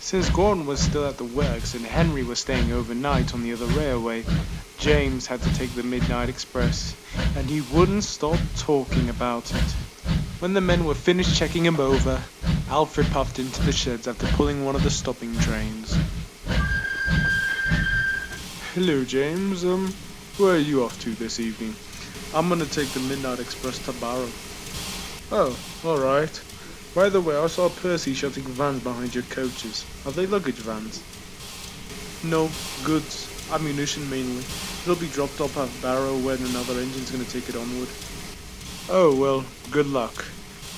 Since Gordon was still at the works and Henry was staying overnight on the other railway, James had to take the midnight express, and he wouldn't stop talking about it. When the men were finished checking him over, Alfred puffed into the sheds after pulling one of the stopping trains. Hello, James. Where are you off to this evening? I'm gonna take the midnight express to Barrow. Oh, alright. By the way, I saw Percy shutting vans behind your coaches. Are they luggage vans? No, goods. Ammunition mainly. It'll be dropped off at Barrow when another engine's gonna take it onward. Oh, well, good luck.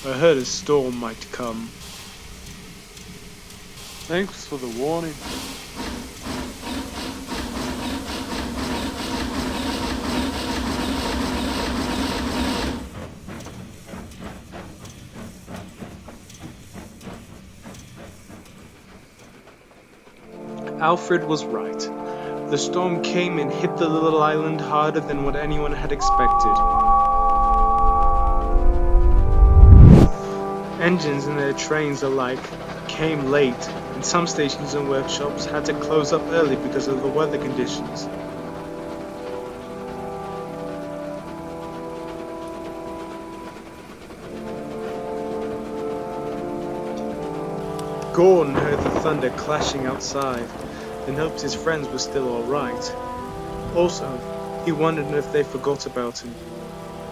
I heard a storm might come. Thanks for the warning. Alfred was right. The storm came and hit the little island harder than what anyone had expected. Engines and their trains alike came late, and some stations and workshops had to close up early because of the weather conditions. Gordon heard the thunder clashing outside and hoped his friends were still alright. Also, he wondered if they forgot about him.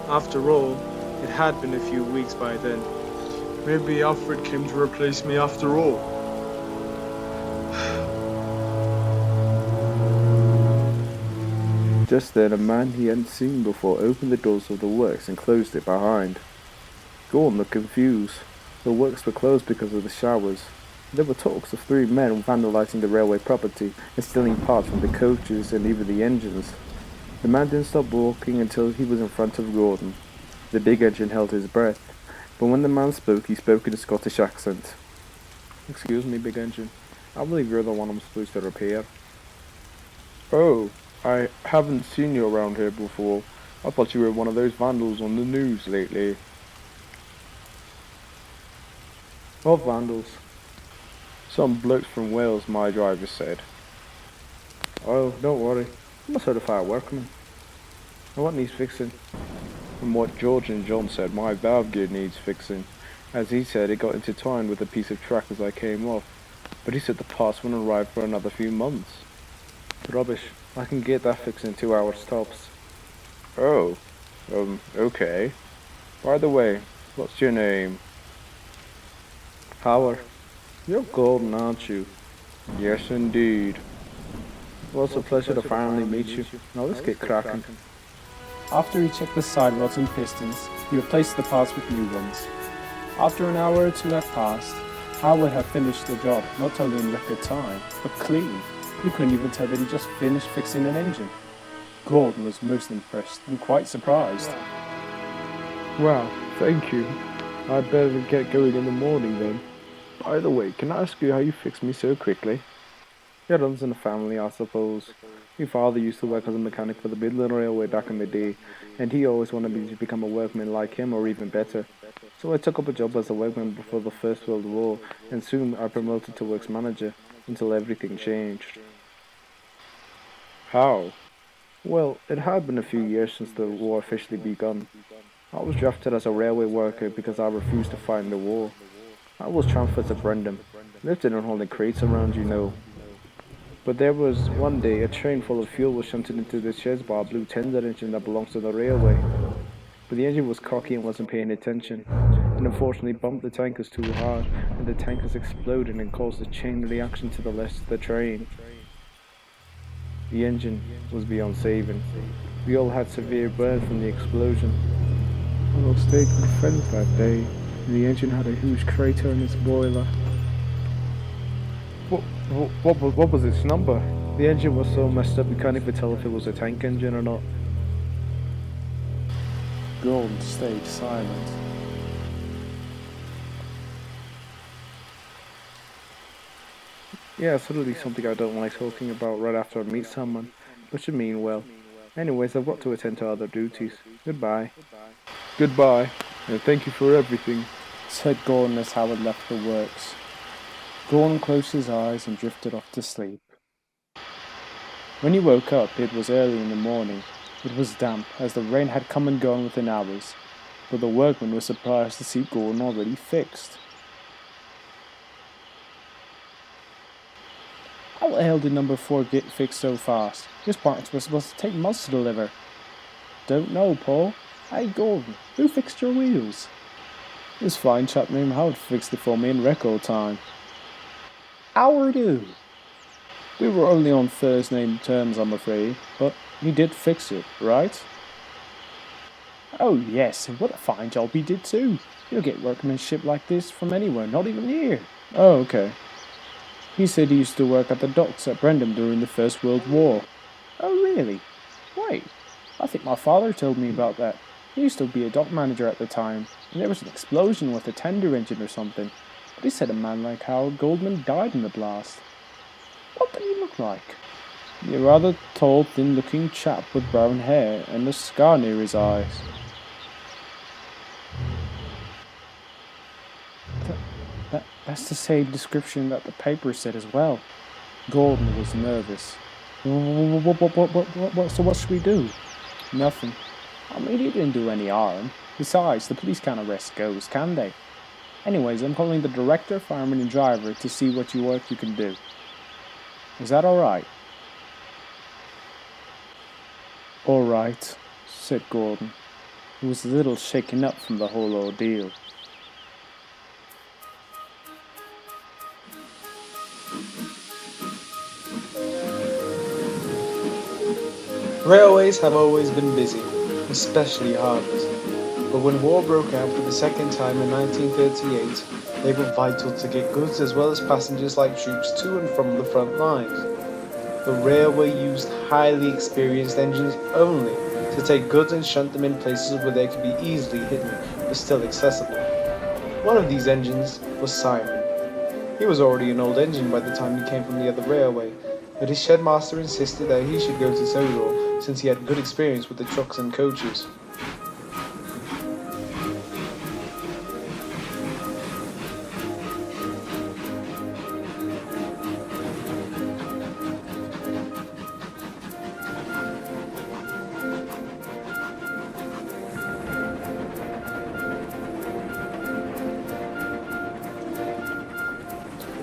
After all, it had been a few weeks by then. Maybe Alfred came to replace me after all. Just then a man he hadn't seen before opened the doors of the works and closed it behind. Gordon looked confused. The works were closed because of the showers. There were talks of 3 men vandalizing the railway property and stealing parts from the coaches and even the engines. The man didn't stop walking until he was in front of Gordon. The big engine held his breath, but when the man spoke, he spoke in a Scottish accent. "Excuse me, big engine. I believe you're the one I'm supposed to repair." "Oh, I haven't seen you around here before. I thought you were one of those vandals on the news lately." "What vandals?" "Some blokes from Wales, my driver said." "Oh, don't worry. I'm a certified workman. And what needs fixing?" "From what George and John said, my valve gear needs fixing. As he said, it got intertwined with a piece of track as I came off. But he said the parts wouldn't arrive for another few months." "Rubbish. I can get that fixed in 2 hours tops." "Oh, okay. By the way, what's your name?" "Howard. You're Gordon, aren't you?" "Yes, indeed." "Well, it's a pleasure to finally meet you. Now let's get cracking." After he checked the side rods and pistons, he replaced the parts with new ones. After an hour or 2 had passed, Howard had finished the job not only in record time, but clean. You couldn't even tell that he just finished fixing an engine. Gordon was most impressed and quite surprised. "Wow, thank you. I'd better get going in the morning then. By the way, can I ask you how you fixed me so quickly?" "It runs in the family, I suppose. My father used to work as a mechanic for the Midland Railway back in the day, and he always wanted me to become a workman like him or even better. So I took up a job as a workman before the First World War, and soon I promoted to works manager, until everything changed." "How?" "Well, it had been a few years since the war officially begun. I was drafted as a railway worker because I refused to fight in the war. I was transferred to Brendan. Lived in holding crates around, you know. But there was one day a train full of fuel was shunted into the sheds by a blue tender engine that belongs to the railway. But the engine was cocky and wasn't paying attention, and unfortunately bumped the tankers too hard, and the tankers exploded and caused a chain reaction to the rest of the train. The engine was beyond saving. We all had severe burns from the explosion. I lost 8 good friends that day, and the engine had a huge crater in its boiler." What was its number?" "The engine was so messed up you can't even tell if it was a tank engine or not." Gordon stayed silent. "Yeah, it's really something I don't like talking about right after I meet someone, but you mean well. Anyways, I've got to attend to other duties. Goodbye." "Goodbye, and thank you for everything," said Gordon as Howard left the works. Gordon closed his eyes and drifted off to sleep. When he woke up, it was early in the morning. It was damp, as the rain had come and gone within hours, but the workman was surprised to see Gordon already fixed. How the hell did number 4 get fixed so fast? This parts were supposed to take months to deliver. Don't know, Paul. Hey, Gordon, who fixed your wheels? This fine chap named Howard fixed it for me in record time. Howard who? We were only on first name terms, I'm afraid, but he did fix it, right? Oh yes, and what a fine job he did too. You'll get workmanship like this from anywhere, not even here. Oh, okay. He said he used to work at the docks at Brendam during the First World War. Oh really? Wait, I think my father told me about that. He used to be a dock manager at the time, and there was an explosion with a tender engine or something. But he said a man like Howard Goldman died in the blast. What did he look like? A rather tall, thin-looking chap with brown hair and a scar near his eyes. That's the same description that the paper said as well. Gordon was nervous. So what should we do? Nothing. I mean, he didn't do any harm. Besides, the police can't arrest ghosts, can they? Anyways, I'm calling the director, fireman, and driver to see what work you can do. Is that alright? Alright, said Gordon, who was a little shaken up from the whole ordeal. Railways have always been busy, especially harbours. But when war broke out for the second time in 1938, they were vital to get goods as well as passengers like troops to and from the front lines. The railway used highly experienced engines only to take goods and shunt them in places where they could be easily hidden but still accessible. One of these engines was Simon. He was already an old engine by the time he came from the other railway, but his shedmaster insisted that he should go to SODOR since he had good experience with the trucks and coaches.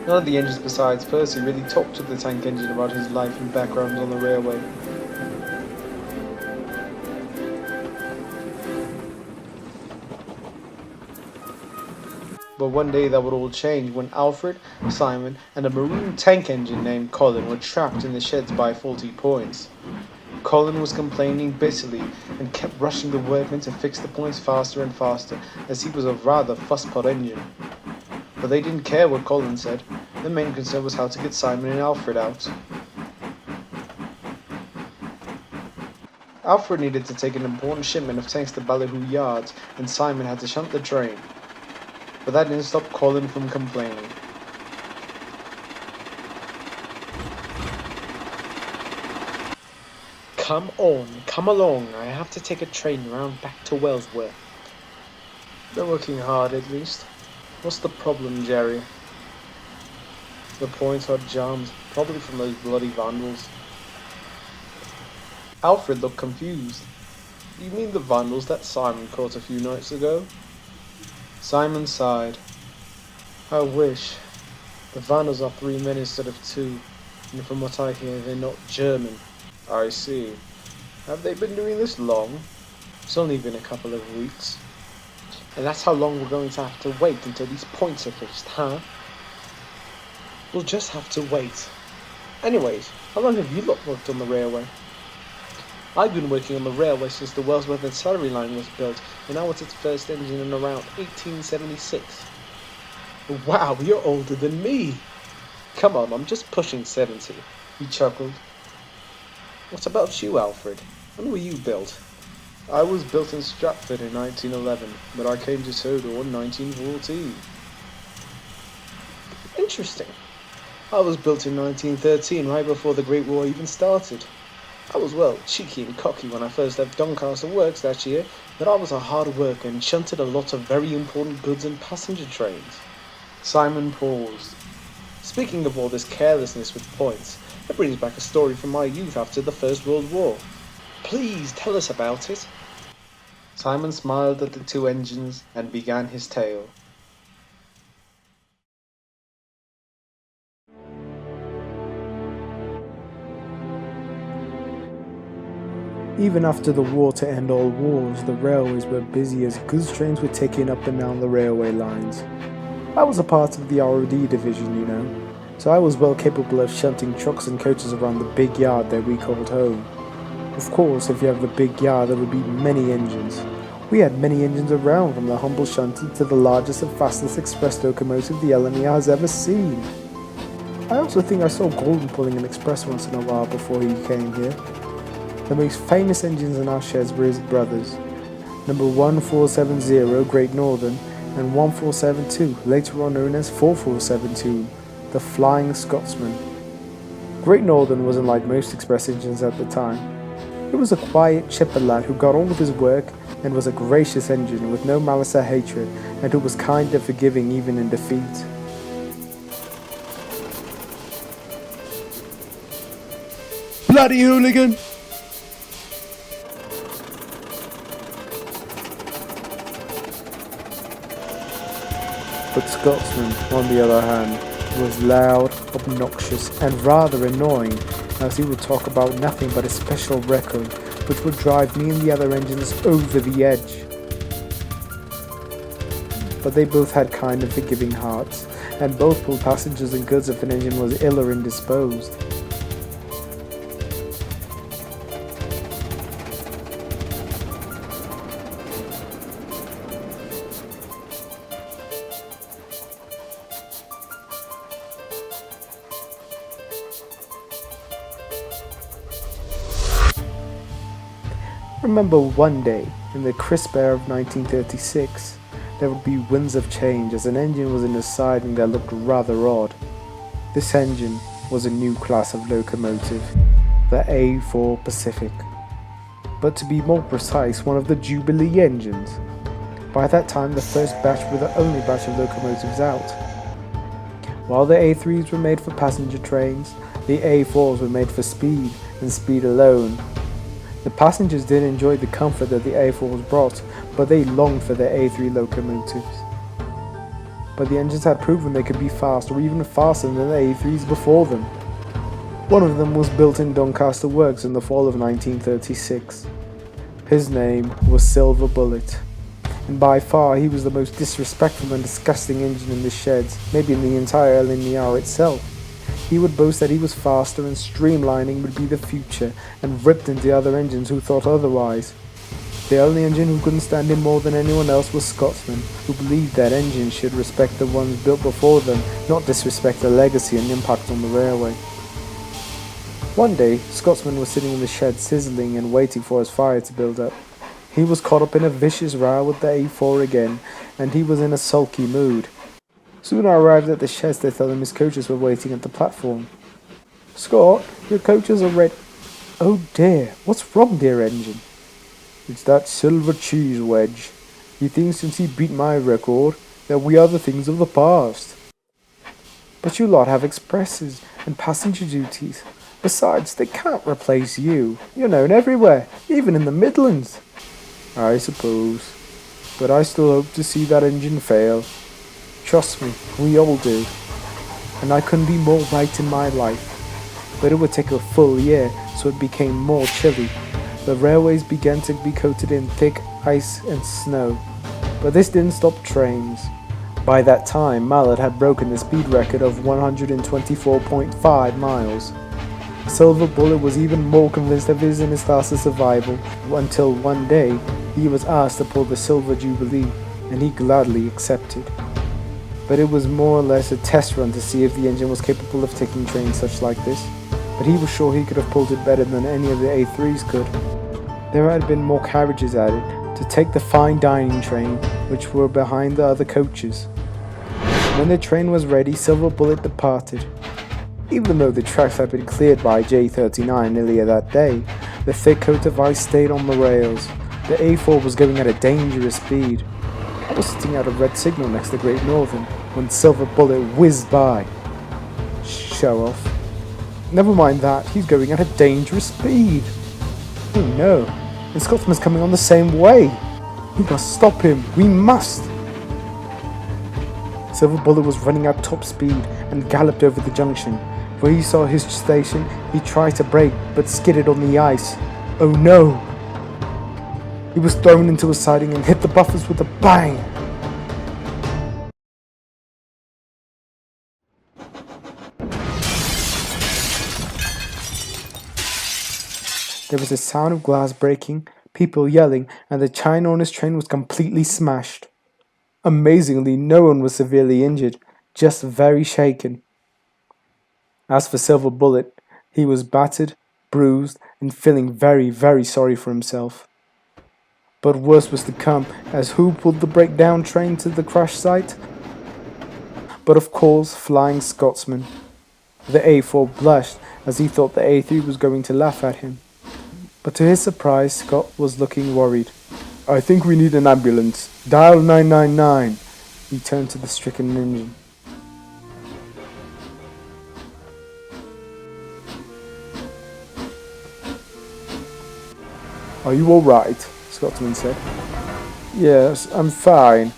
None of the engines besides Percy really talked to the tank engine about his life and background on the railway. But one day that would all change when Alfred, Simon, and a marine tank engine named Colin were trapped in the sheds by faulty points. Colin was complaining bitterly and kept rushing the workmen to fix the points faster and faster, as he was a rather fusspot engine. But they didn't care what Colin said. The main concern was how to get Simon and Alfred out. Alfred needed to take an important shipment of tanks to Ballyhoo yards, and Simon had to shunt the train. But that didn't stop Colin from complaining. Come on, come along, I have to take a train round back to Wellsworth. They're working hard at least. What's the problem, Jerry? The points are jammed, probably from those bloody vandals. Alfred looked confused. You mean the vandals that Simon caught a few nights ago? Simon sighed. I wish. The vandals are 3 men instead of 2, and from what I hear, they're not German. I see. Have they been doing this long? It's only been a couple of weeks. And that's how long we're going to have to wait until these points are fixed, huh? We'll just have to wait. Anyways, how long have you lot worked on the railway? I've been working on the railway since the Wellsworth and Surrey line was built, and now it's its first engine in around 1876. Wow, you're older than me! Come on, I'm just pushing 70. He chuckled. What about you, Alfred? When were you built? I was built in Stratford in 1911, but I came to SODOR in 1914. Interesting. I was built in 1913, right before the Great War even started. I was, well, cheeky and cocky when I first left Doncaster Works that year, but I was a hard worker and shunted a lot of very important goods and passenger trains. Simon paused. Speaking of all this carelessness with points, it brings back a story from my youth after the First World War. Please tell us about it." Simon smiled at the two engines and began his tale. Even after the war to end all wars, the railways were busy as goods trains were taking up and down the railway lines. I was a part of the ROD division, you know, so I was well capable of shunting trucks and coaches around the big yard that we called home. Of course, if you have the big yard, there would be many engines. We had many engines around, from the humble shunter to the largest and fastest express locomotive the LNER has ever seen. I also think I saw Golden pulling an express once in a while before he came here. The most famous engines in our sheds were his brothers, number 1470 Great Northern and 1472, later on known as 4472, the Flying Scotsman. Great Northern wasn't like most express engines at the time. It was a quiet, chipper lad who got on with his work and was a gracious engine with no malice or hatred, and who was kind and forgiving even in defeat. Bloody hooligan! But Scotsman, on the other hand, was loud, obnoxious, and rather annoying, as he would talk about nothing but a special record, which would drive me and the other engines over the edge. But they both had kind and forgiving hearts, and both pulled passengers and goods if an engine was ill or indisposed. Remember one day, in the crisp air of 1936, there would be winds of change as an engine was in a siding that looked rather odd. This engine was a new class of locomotive, the A4 Pacific. But to be more precise, one of the Jubilee engines. By that time, the first batch were the only batch of locomotives out. While the A3s were made for passenger trains, the A4s were made for speed, and speed alone. The passengers did enjoy the comfort that the A4s brought, but they longed for their A3 locomotives. But the engines had proven they could be fast, or even faster than the A3s before them. One of them was built in Doncaster Works in the fall of 1936. His name was Silver Bullet, and by far he was the most disrespectful and disgusting engine in the sheds, maybe in the entire LNER itself. He would boast that he was faster and streamlining would be the future, and ripped into other engines who thought otherwise. The only engine who couldn't stand him more than anyone else was Scotsman, who believed that engines should respect the ones built before them, not disrespect the legacy and impact on the railway. One day, Scotsman was sitting in the shed sizzling and waiting for his fire to build up. He was caught up in a vicious row with the A4 again, and he was in a sulky mood. Soon I arrived at the sheds to tell him his coaches were waiting at the platform. "Scott, your coaches are ready." "Oh dear, what's wrong, dear engine?" "It's that silver cheese wedge. He thinks since he beat my record, that we are the things of the past." "But you lot have expresses and passenger duties. Besides, they can't replace you. You're known everywhere, even in the Midlands." "I suppose. But I still hope to see that engine fail. Trust me, we all do. And I couldn't be more right in my life. But it would take a full year, so it became more chilly. The railways began to be coated in thick ice and snow. But this didn't stop trains. By that time, Mallard had broken the speed record of 124.5 miles. Silver Bullet was even more convinced of his Interstars's survival, until one day he was asked to pull the Silver Jubilee, and he gladly accepted. But it was more or less a test run to see if the engine was capable of taking trains such like this, but he was sure he could have pulled it better than any of the A3s could. There had been more carriages added to take the fine dining train, which were behind the other coaches. When the train was ready, Silver Bullet departed. Even though the tracks had been cleared by J39 earlier that day, the thick coat of ice stayed on the rails. The A4 was going at a dangerous speed. I was sitting at a red signal next to Great Northern when Silver Bullet whizzed by. show off. Never mind that, he's going at a dangerous speed. Oh no, the Scotsman's coming on the same way. We must stop him, we must! Silver Bullet was running at top speed and galloped over the junction. Where he saw his station, he tried to brake but skidded on the ice. Oh no! He was thrown into a siding and hit the buffers with a bang! There was a sound of glass breaking, people yelling, and the China on his train was completely smashed. Amazingly, no one was severely injured, just very shaken. As for Silver Bullet, he was battered, bruised, and feeling very, very sorry for himself. But worse was to come, as who pulled the breakdown train to the crash site? But of course, Flying Scotsman. The A4 blushed as he thought the A3 was going to laugh at him. But to his surprise, Scott was looking worried. "I think we need an ambulance. Dial 999. He turned to the stricken engine. "Are you alright?" Scotsman said. "Yes, I'm fine.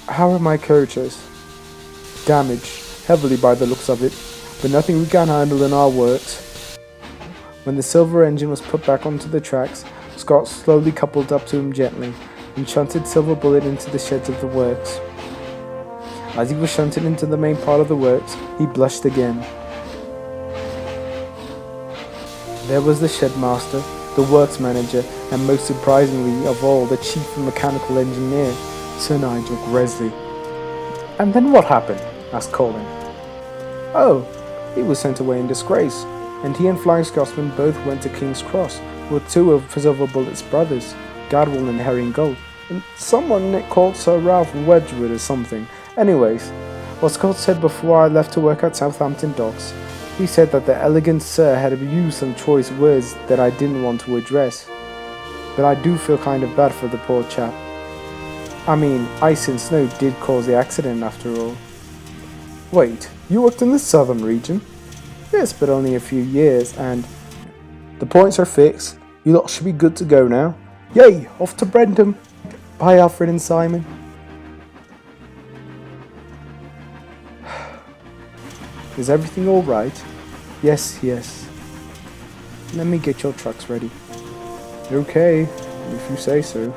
How are my coaches?" "Damaged, heavily by the looks of it, but nothing we can't handle in our works." When the silver engine was put back onto the tracks, Scott slowly coupled up to him gently and shunted Silver Bullet into the sheds of the works. As he was shunted into the main part of the works, he blushed again. There was the shed master, the works manager, and most surprisingly of all, the chief mechanical engineer, Sir Nigel Gresley. "And then what happened?" asked Colin. "Oh, he was sent away in disgrace, and he and Flying Scotsman both went to King's Cross with two of Silver Bullet's brothers, Gadwall and Herring Gold, and someone Nick called Sir Ralph Wedgwood or something. Anyways, what Scott said before I left to work at Southampton Docks, he said that the elegant sir had used some choice words that I didn't want to address. But I do feel kind of bad for the poor chap. I mean, ice and snow did cause the accident after all." "Wait, you worked in the southern region?" "Yes, but only a few years, and..." "The points are fixed. You lot should be good to go now. Yay, off to Brentham. Bye, Alfred and Simon." "Is everything all right?" Yes. "Let me get your trucks ready." "Okay, if you say so."